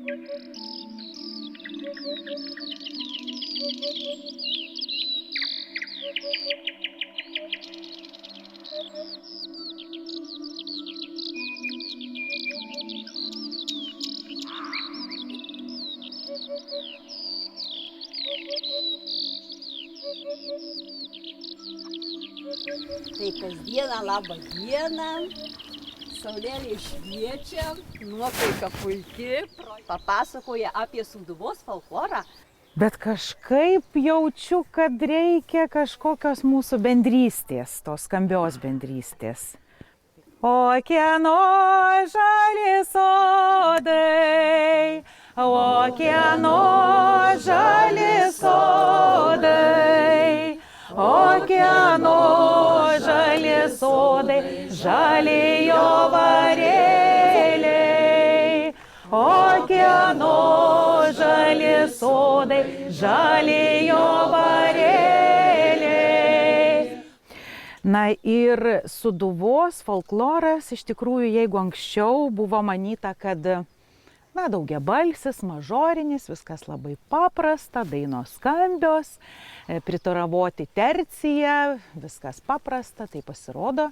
Tai kasdieną labą dieną, saulėlė šviečia, nuotaika puiki, papasakoja apie Sūduvos folklorą. Bet kažkaip jaučiu, kad reikia kažkokios mūsų bendrystės, tos skambios bendrystės. O kieno žali sodai, o kieno žali sodai, o kieno žali sodai, žalėjo varėliai, o kieno žali sodai, žalėjo varėliai. Na ir Sūduvos folkloras, iš tikrųjų, jeigu anksčiau buvo manyta, kad daugiabalsis, mažorinis, viskas labai paprasta, dainos skambios, pritaravoti terciją, viskas paprasta, tai pasirodo,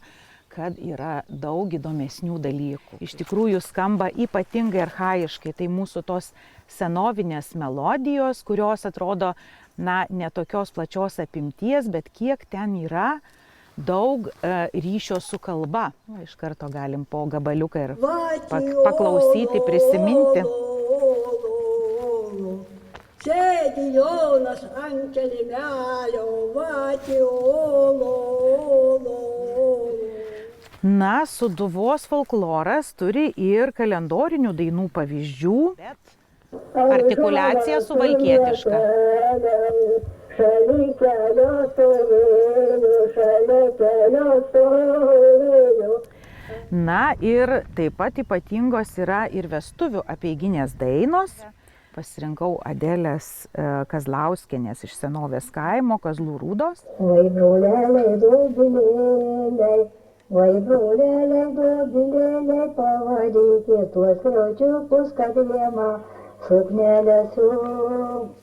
kad yra daug įdomesnių dalykų. Iš tikrųjų skamba ypatingai archaiškai, tai mūsų tos senovinės melodijos, kurios atrodo, ne tokios plačios apimties, bet kiek ten yra daug ryšio su kalba. Iš karto galim po gabaliuką ir paklausyti, prisiminti. Sėdi Jonas ant kelimelio, vati olo. Na, Sūduvos folkloras turi ir kalendorinių dainų pavyzdžių, bet artikuliacija suvalkietiška. Šalia kelio stovėjo, šalia kelio stovėjo. Na ir taip pat ypatingos yra ir vestuvių apeiginės dainos. Pasirinkau Adelės Kazlauskienės iš senovės kaimo Kazlų Rūdos. Vai broleliai dobilėliai, vai broleliai dobilėliai, pavadykit tuos jaučiukus, kad jėma suknelę siūs.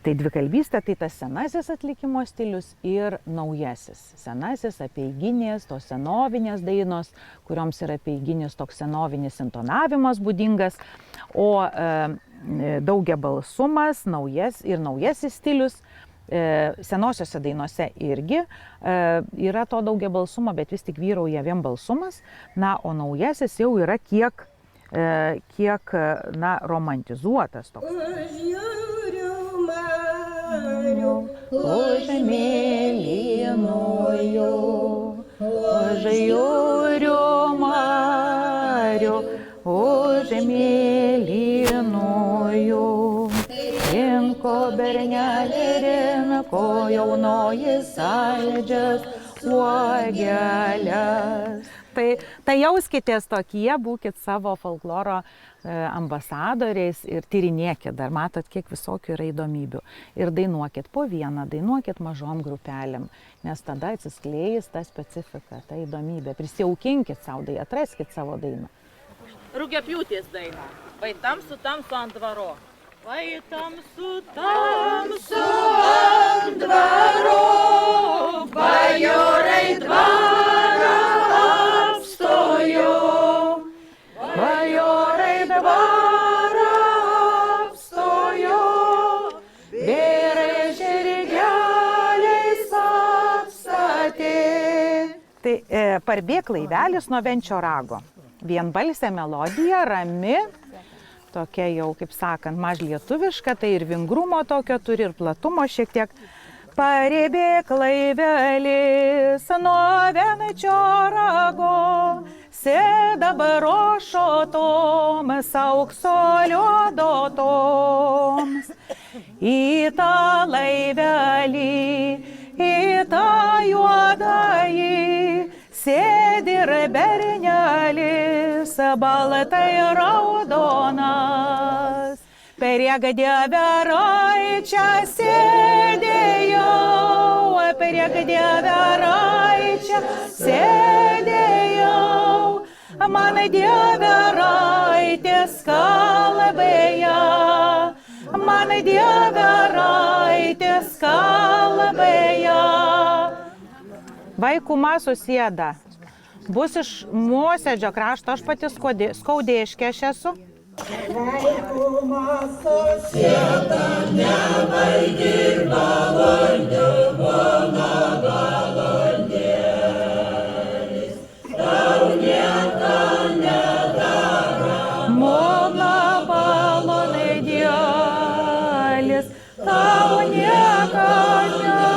Tai dvikalbystė, tai tas senasis atlikimo stilius ir naujasis. Senasis apeiginės, tos senovinės dainos, kurioms yra apeiginis toks senovinis intonavimas būdingas, o daugiabalsumas, naujasis stilius, senosiose dainose irgi yra to daugiabalsumo, bet vis tik vyrauja vienbalsumas, o naujasis jau yra kiek romantizuotas toks. Už mėlynojo, už jūrių marių, už mėlynojo. Rinko bernelė, rinko jaunoji saldžias uogeles. Tai jauskitės tokie, būkit savo folkloro ambasadoriais ir tyrinėkit, dar matot, kiek visokių yra įdomybių. Ir dainuokit po vieną, dainuokit mažom grupelėm, nes tada atsiskleis ta specifika, ta įdomybė. Prisijaukinkit savo dainą, atraskit savo dainą. Rugiapjūtės daina. Vai tamsu, tamsu ant dvaro. Vai tamsu, tamsu ant dvaro, bajorai dvarą apstojo. Bajorai dvarą apstojo, vyrai žirgeliais apstatė. Tai Parbėk laivelis nuo Venčio rago. Vienbalsė melodija, rami, tokia jau, kaip sakant, mažlietuviška, tai ir vingrumo tokio turi, ir platumo šiek tiek. Parbėk laivelis nuo Venčio rago, sidabro šotoms, aukso liuodotoms. Į tą laivelį, į tą juodąjį, sėdi ir bernelis, baltai raudonas. Perėga dieveraičia sėdėjau, perėga dieveraičia sėdėjau. Man dieveraitės kalą kalbėja, man Dieve raitės kalbėja. Vaikuma susėda. Bus iš Mosėdžio krašto, aš pati Skaudėškė aš esu. Vaikuma susėda, nevaigir balandė, mano balandėlis, tau nieko nedara. Mano balandėlis, tau nieko nedara.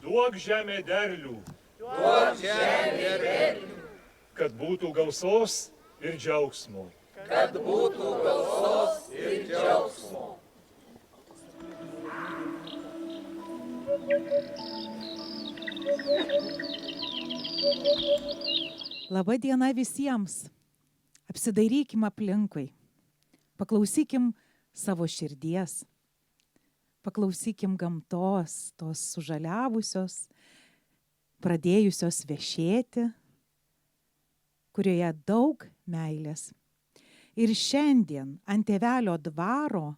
Duok žemė derlių, kad būtų gausos ir džiaugsmo. Labą dieną visiems. Apsidairykim aplinkui. Paklausykim savo širdies. Paklausykim gamtos, tos sužaliavusios, pradėjusios vešėti, kurioje daug meilės. Ir šiandien ant Tėvelio dvaro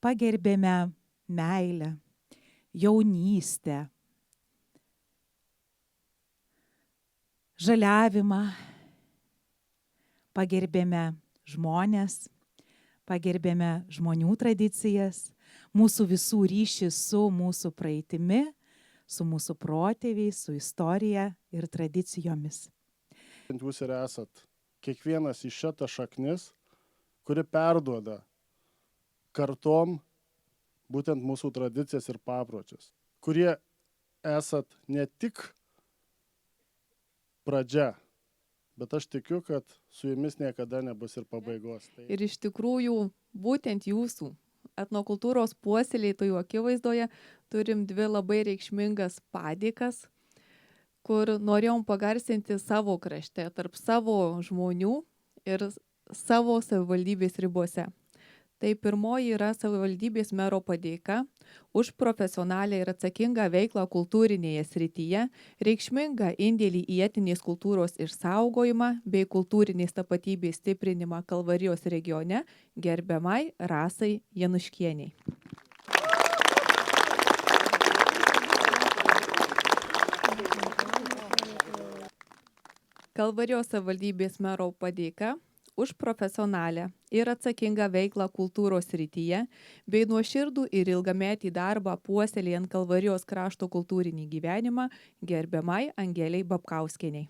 pagerbėme meilę, jaunystę, žaliavimą, pagerbėme žmonės, pagerbėme žmonių tradicijas, mūsų visų ryšį su mūsų praeitimi, su mūsų protėviais, su istorija ir tradicijomis. Jūs ir esat kiekvienas iš šitą šaknis, kuri perduoda kartom būtent mūsų tradicijas ir papročius, kurie esat ne tik pradžia, bet aš tikiu, kad su jumis niekada nebus ir pabaigos. Ir iš tikrųjų būtent jūsų etnokultūros puoselėtojų akivaizdoje turim dvi labai reikšmingas padėkas, kur norėjom pagarsinti savo krašte, tarp savo žmonių ir savo savivaldybės ribose. Tai pirmoji yra savivaldybės mero padėka už profesionalią ir atsakingą veiklą kultūrinėje srityje, reikšmingą indėlį į etinės kultūros išsaugojimą bei kultūrinės tapatybės stiprinimą Kalvarijos regione gerbiamai Rasai Januškieniai. Kalvarijos savivaldybės mero padėka už profesionalią ir atsakingą veiklą kultūros srityje bei nuoširdų ir ilgametį darbą puoselėjant Kalvarijos krašto kultūrinį gyvenimą gerbiamai Angelei Babkauskienei.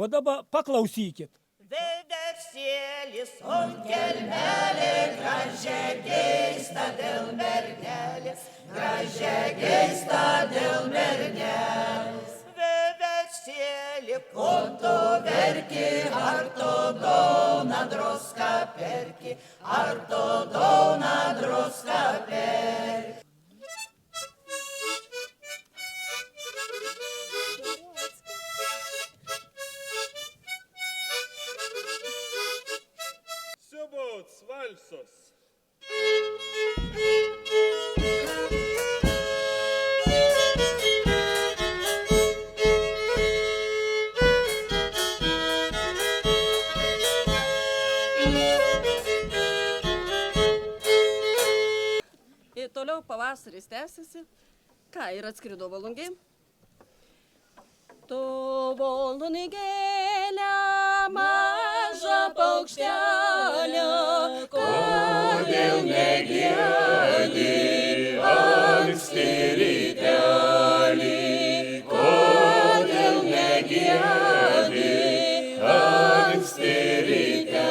O dabar paklausykit. Vieversėlis ant kelmelė, gražia keista dėl mergelės, gražia keista dėl mergelės. Vieversėli, ko tu verki, ar tu duoną druską perki, ar tu duoną druską perki. Siubots valsas. Ir toliau pavasaris tęsiasi. Ką, ir atskrido volungiai. Tu volungėlė, maža paukštelė, kodėl negiedi anksti rytelį, kodėl negiedi anksti ryte.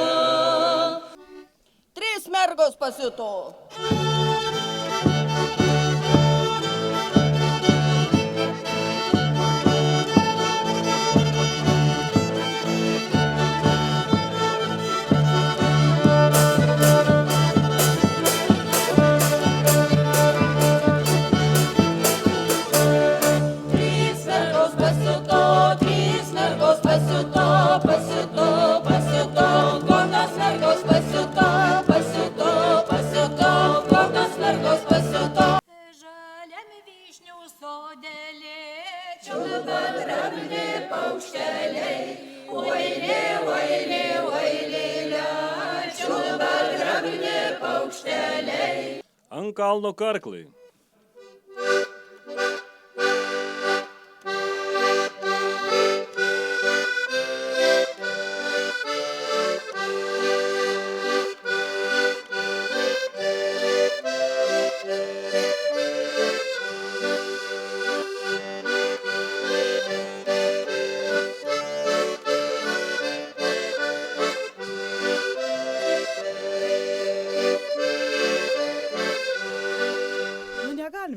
3 mergos pasiuto. Ant kalno karklai.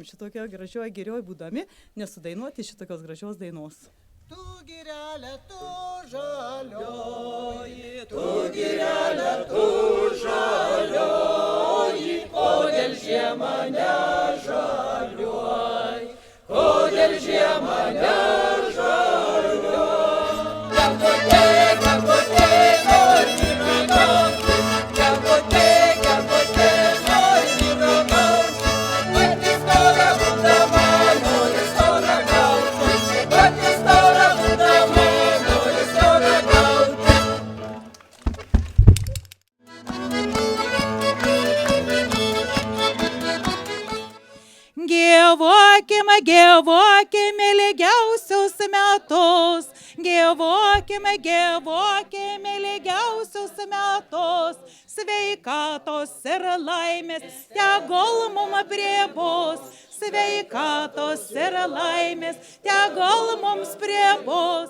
Šitokioj gražioj girioj būdami, nesudainuoti šitokios gražios dainos. Tu girelė, tu žalioji, tu girelė, tu žalioji, kodėl žiema nežaliuoj, kodėl žiema nežaliuoj. Gegutė, gegutė, nori ragaut, gegutė, gegutė, nori ragaut. Gievokime, gievokime ilgiausius metus, gievokime, gievokime ilgiausius metus, sveikatos ir laimės tegul mum prie bus, sveikatos ir laimės tegul mums prie bus.